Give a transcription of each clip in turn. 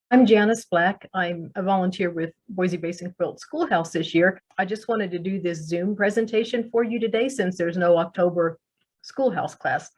I'm Janice Black. I'm a volunteer with Boise Basin Quilt Schoolhouse this year. I just wanted to do this Zoom presentation for you today since there's no October schoolhouse class.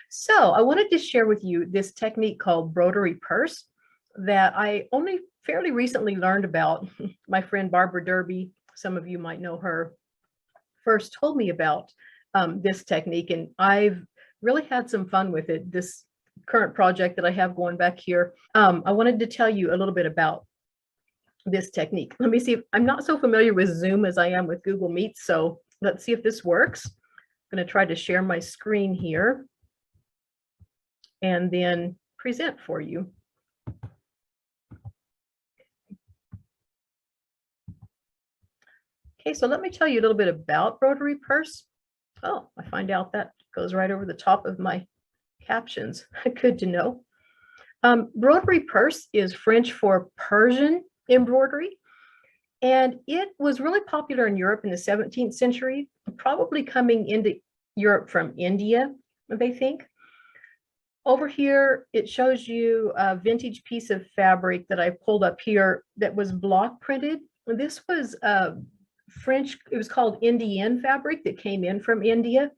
So I wanted to share with you this technique called Broderie Perse that I only fairly recently learned about. My friend Barbara Derby, some of you might know her, first told me about this technique, and I've really had some fun with it. This current project that I have going back here, I wanted to tell you a little bit about this technique. Let me see. I'm not so familiar with Zoom as I am with Google Meet, so let's see if this works. I'm going to try to share my screen here and then present for you. Okay, so let me tell you a little bit about Broderie Perse. Oh, I find out that goes right over the top of my captions. Good to know. Broderie Perse is French for Persian embroidery, and it was really popular in Europe in the 17th century, probably coming into Europe from India, they think. Over here, it shows you a vintage piece of fabric that I pulled up here that was block printed. This was French, it was called Indian fabric that came in from India.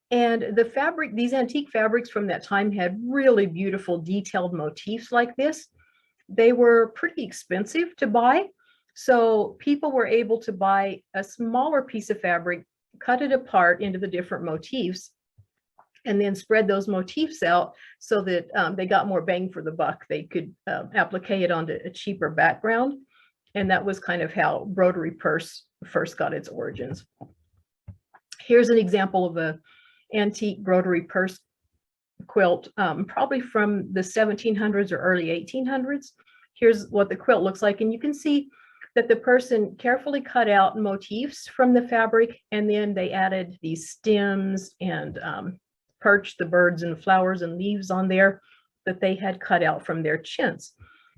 And the fabric, these antique fabrics from that time had really beautiful detailed motifs like this. They were pretty expensive to buy. So people were able to buy a smaller piece of fabric, cut it apart into the different motifs, and then spread those motifs out so that they got more bang for the buck. They could applique it onto a cheaper background. And that was kind of how Broderie Perse first got its origins. Here's an example of a antique Broderie Perse quilt, probably from the 1700s or early 1800s. Here's what the quilt looks like, and you can see that the person carefully cut out motifs from the fabric, and then they added these stems and perched the birds and flowers and leaves on there that they had cut out from their chintz.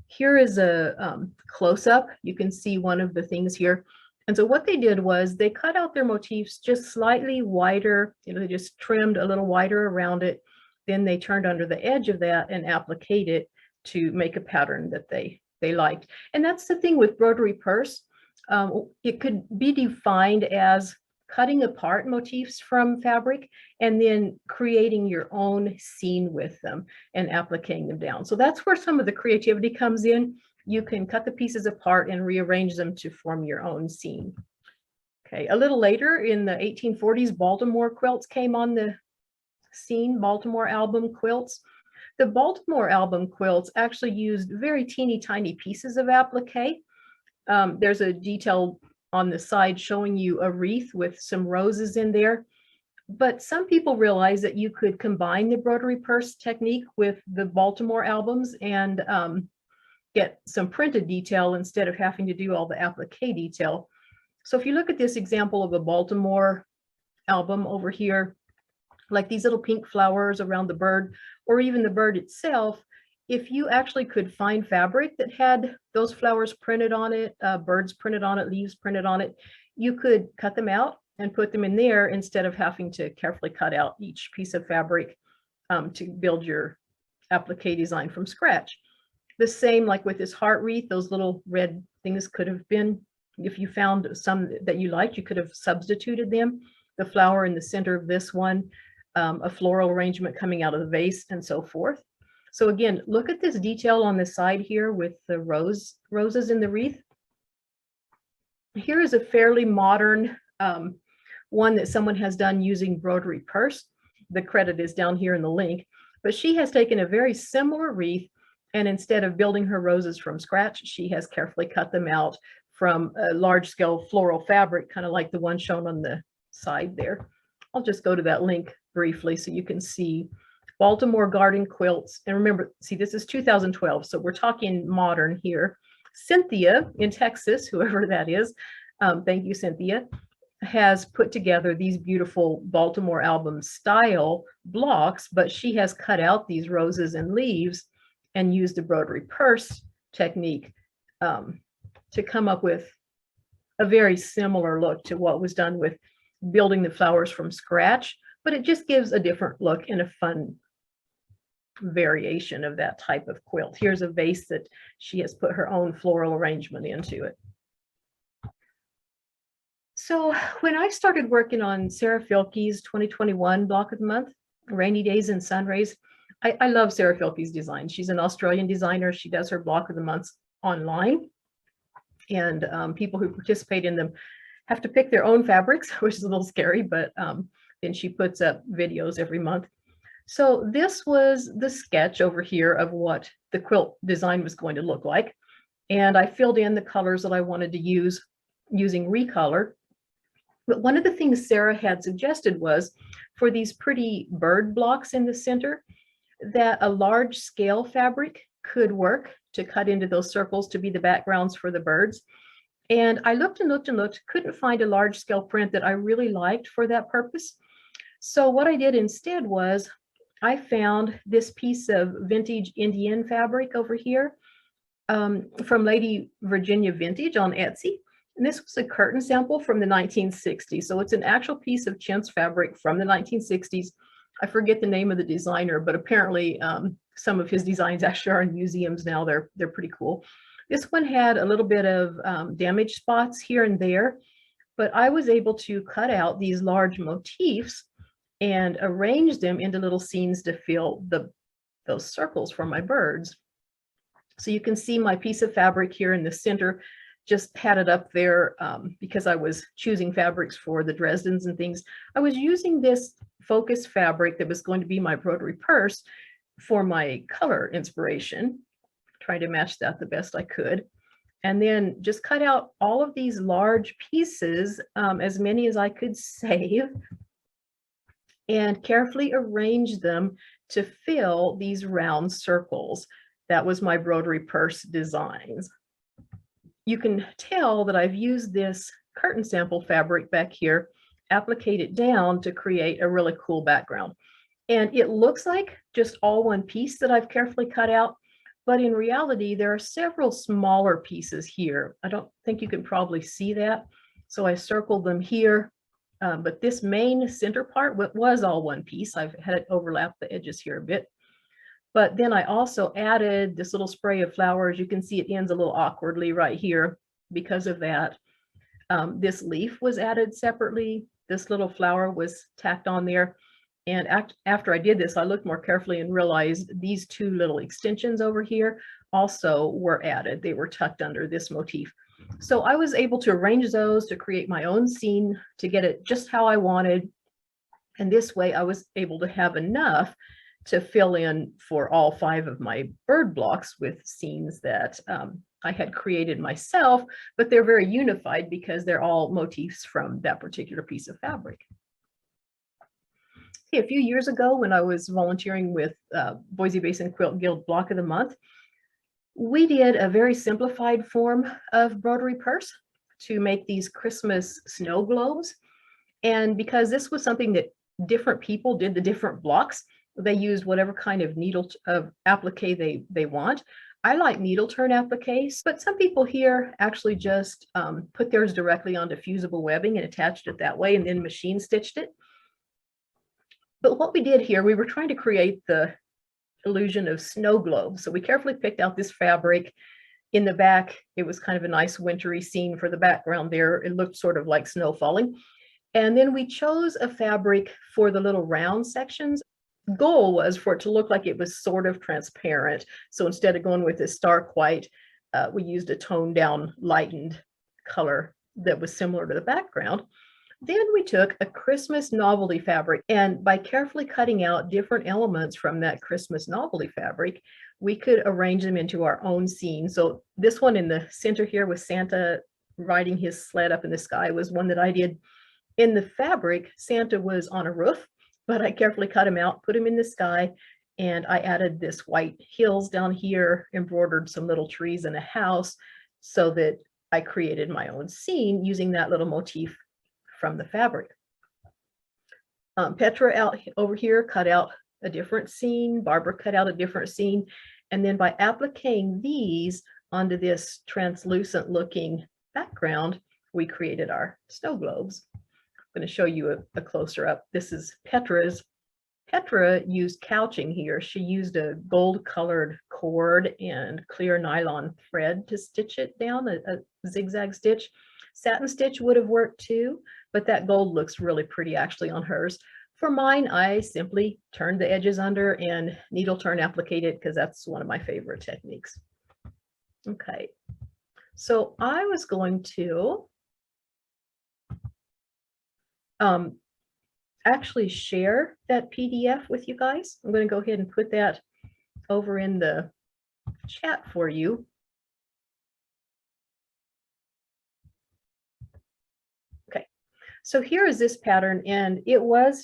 Here is a close-up. You can see one of the things here. And so what they did was they cut out their motifs just slightly wider, they just trimmed a little wider around it. Then they turned under the edge of that and appliqued it to make a pattern that they liked. And that's the thing with Broderie Perse. It could be defined as cutting apart motifs from fabric and then creating your own scene with them and appliquing them down. So that's where some of the creativity comes in. You can cut the pieces apart and rearrange them to form your own scene. Okay, a little later in the 1840s, Baltimore quilts came on the scene, Baltimore album quilts. The Baltimore album quilts actually used very teeny tiny pieces of applique. There's a detail on the side showing you a wreath with some roses in there. But some people realized that you could combine the Broderie Perse technique with the Baltimore albums and get some printed detail instead of having to do all the applique detail. So if you look at this example of a Baltimore album over here, like these little pink flowers around the bird, or even the bird itself, if you actually could find fabric that had those flowers printed on it, birds printed on it, leaves printed on it, you could cut them out and put them in there instead of having to carefully cut out each piece of fabric to build your applique design from scratch. The same like with this heart wreath, those little red things could have been, if you found some that you liked, you could have substituted them. The flower in the center of this one, a floral arrangement coming out of the vase, and so forth. So again, look at this detail on the side here with the roses in the wreath. Here is a fairly modern one that someone has done using Broderie Perse. The credit is down here in the link, but she has taken a very similar wreath, and instead of building her roses from scratch, she has carefully cut them out from a large-scale floral fabric, kind of like the one shown on the side there. I'll just go to that link briefly so you can see Baltimore garden quilts. And remember, see, this is 2012, so we're talking modern here. Cynthia in Texas, whoever that is, thank you, Cynthia, has put together these beautiful Baltimore album style blocks, but she has cut out these roses and leaves and used the Broderie Perse technique to come up with a very similar look to what was done with building the flowers from scratch, but it just gives a different look and a fun variation of that type of quilt. Here's a vase that she has put her own floral arrangement into it. So when I started working on Sarah Filke's 2021 Block of the Month, Rainy Days and Sun Rays, I love Sarah Filke's design. She's an Australian designer. She does her Block of the Months online, and people who participate in them have to pick their own fabrics, which is a little scary, but then she puts up videos every month. So this was the sketch over here of what the quilt design was going to look like. And I filled in the colors that I wanted to use using Recolor. But one of the things Sarah had suggested was for these pretty bird blocks in the center, that a large scale fabric could work to cut into those circles to be the backgrounds for the birds. And I looked and looked and looked, couldn't find a large scale print that I really liked for that purpose. So what I did instead was I found this piece of vintage Indian fabric over here from Lady Virginia Vintage on Etsy. And this was a curtain sample from the 1960s. So it's an actual piece of chintz fabric from the 1960s. I forget the name of the designer, but apparently some of his designs actually are in museums now. They're pretty cool. This one had a little bit of damage spots here and there, but I was able to cut out these large motifs and arrange them into little scenes to fill those circles for my birds. So you can see my piece of fabric here in the center, just had it up there because I was choosing fabrics for the Dresdens and things. I was using this focus fabric that was going to be my Broderie Perse for my color inspiration, trying to match that the best I could. And then just cut out all of these large pieces, as many as I could save, and carefully arrange them to fill these round circles. That was my Broderie Perse designs. You can tell that I've used this curtain sample fabric back here, appliqued it down to create a really cool background. And it looks like just all one piece that I've carefully cut out, but in reality, there are several smaller pieces here. I don't think you can probably see that. So I circled them here, but this main center part was all one piece. I've had it overlap the edges here a bit. But then I also added this little spray of flowers. You can see it ends a little awkwardly right here because of that. This leaf was added separately. This little flower was tacked on there. And after I did this, I looked more carefully and realized these two little extensions over here also were added. They were tucked under this motif. So I was able to arrange those to create my own scene to get it just how I wanted. And this way I was able to have enough to fill in for all 5 of my bird blocks with scenes that I had created myself, but they're very unified because they're all motifs from that particular piece of fabric. Okay, a few years ago when I was volunteering with Boise Basin Quilt Guild Block of the Month, we did a very simplified form of Broderie Perse to make these Christmas snow globes. And because this was something that different people did the different blocks, they used whatever kind of needle of applique they want. I like needle turn appliques, but some people here actually just put theirs directly onto fusible webbing and attached it that way and then machine stitched it. But what we did here, we were trying to create the illusion of snow globes. So we carefully picked out this fabric. In the back, it was kind of a nice wintry scene for the background there. It looked sort of like snow falling. And then we chose a fabric for the little round sections. Goal was for it to look like it was sort of transparent. So instead of going with this stark white, we used a toned down, lightened color that was similar to the background. Then we took a Christmas novelty fabric, and by carefully cutting out different elements from that Christmas novelty fabric, we could arrange them into our own scene. So this one in the center here with Santa riding his sled up in the sky was one that I did. In the fabric, Santa was on a roof, but I carefully cut him out, put him in the sky, and I added this white hills down here, embroidered some little trees and a house so that I created my own scene using that little motif from the fabric. Petra out over here cut out a different scene. Barbara cut out a different scene. And then by appliquing these onto this translucent looking background, we created our snow globes. I'm going to show you a closer up. This is Petra's Petra used couching here. She used a gold colored cord and clear nylon thread to stitch it down, a zigzag stitch. Satin stitch would have worked too, but that gold looks really pretty actually on hers. For mine, I simply turned the edges under and needle turn appliqued it because that's one of my favorite techniques. Okay, so I was going to actually share that PDF with you guys. I'm going to go ahead and put that over in the chat for you. Okay, so here is this pattern, and it was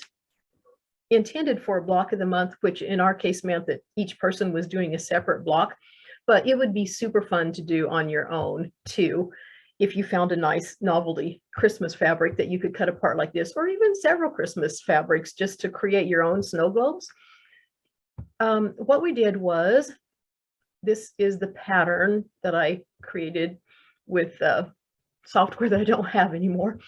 intended for a block of the month, which in our case meant that each person was doing a separate block, but it would be super fun to do on your own too. If you found a nice novelty Christmas fabric that you could cut apart like this, or even several Christmas fabrics just to create your own snow globes. What we did was, this is the pattern that I created with software that I don't have anymore,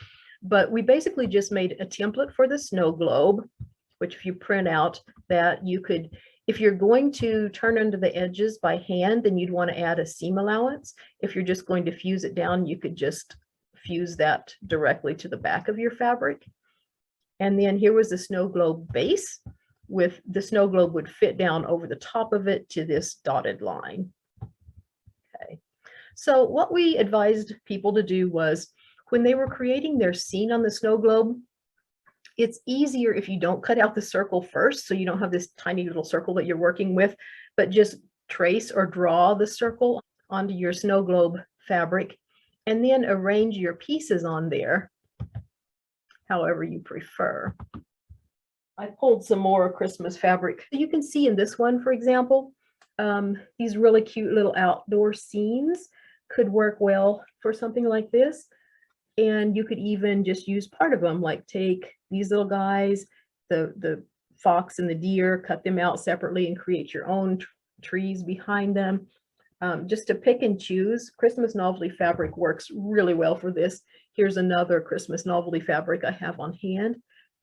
but we basically just made a template for the snow globe, which if you print out, that you could, if you're going to turn under the edges by hand, then you'd want to add a seam allowance. If you're just going to fuse it down, you could just fuse that directly to the back of your fabric. And then here was the snow globe base, with the snow globe would fit down over the top of it to this dotted line. Okay, so what we advised people to do was, when they were creating their scene on the snow globe, it's easier if you don't cut out the circle first, so you don't have this tiny little circle that you're working with, but just trace or draw the circle onto your snow globe fabric, and then arrange your pieces on there however you prefer. I pulled some more Christmas fabric. You can see in this one, for example, these really cute little outdoor scenes could work well for something like this. And you could even just use part of them, like take these little guys, the fox and the deer, cut them out separately and create your own trees behind them. Just to pick and choose. Christmas novelty fabric works really well for this. Here's another Christmas novelty fabric I have on hand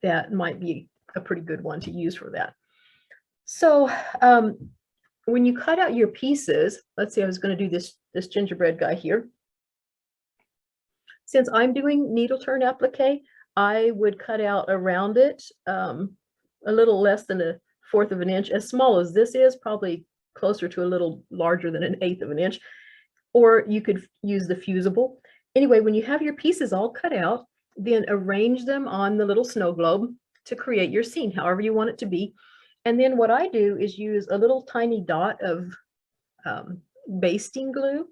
that might be a pretty good one to use for that. So when you cut out your pieces, let's say I was going to do this gingerbread guy here. Since I'm doing needle turn applique, I would cut out around it a little less than 1/4 of an inch. As small as this is, probably closer to a little larger than 1/8 of an inch, or you could use the fusible. Anyway, when you have your pieces all cut out, then arrange them on the little snow globe to create your scene, however you want it to be. And then what I do is use a little tiny dot of basting glue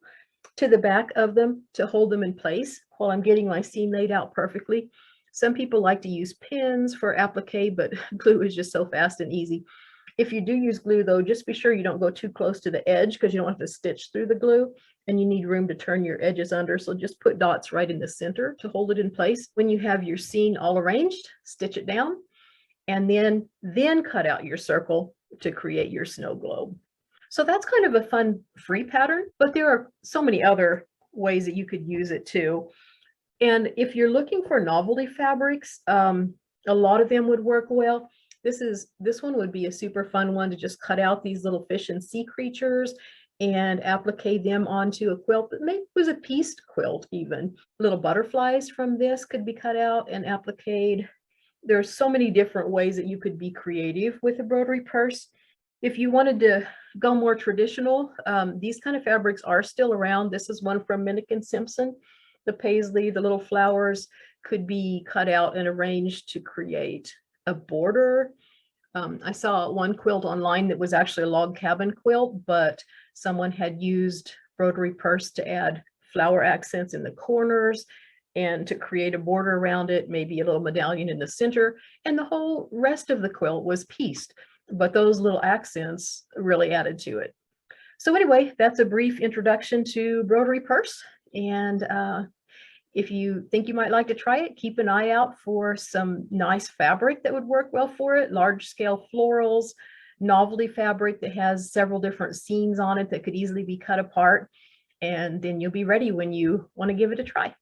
to the back of them to hold them in place while I'm getting my scene laid out perfectly. Some people like to use pins for applique, but glue is just so fast and easy. If you do use glue though, just be sure you don't go too close to the edge, because you don't have to stitch through the glue and you need room to turn your edges under. So just put dots right in the center to hold it in place. When you have your scene all arranged, stitch it down and then cut out your circle to create your snow globe. So that's kind of a fun free pattern, but there are so many other ways that you could use it too. And if you're looking for novelty fabrics, a lot of them would work well. This one would be a super fun one to just cut out these little fish and sea creatures and applique them onto a quilt that maybe was a pieced quilt even. Little butterflies from this could be cut out and appliqued. There's so many different ways that you could be creative with a Broderie purse. If you wanted to go more traditional, these kind of fabrics are still around. This is one from Minnick & Simpson. The paisley, the little flowers could be cut out and arranged to create a border. I saw one quilt online that was actually a log cabin quilt, but someone had used Broderie Perse to add flower accents in the corners and to create a border around it, maybe a little medallion in the center, and the whole rest of the quilt was pieced, but those little accents really added to it. So anyway, that's a brief introduction to Broderie Perse, and if you think you might like to try it, keep an eye out for some nice fabric that would work well for it. Large scale florals, novelty fabric that has several different scenes on it that could easily be cut apart. And then you'll be ready when you want to give it a try.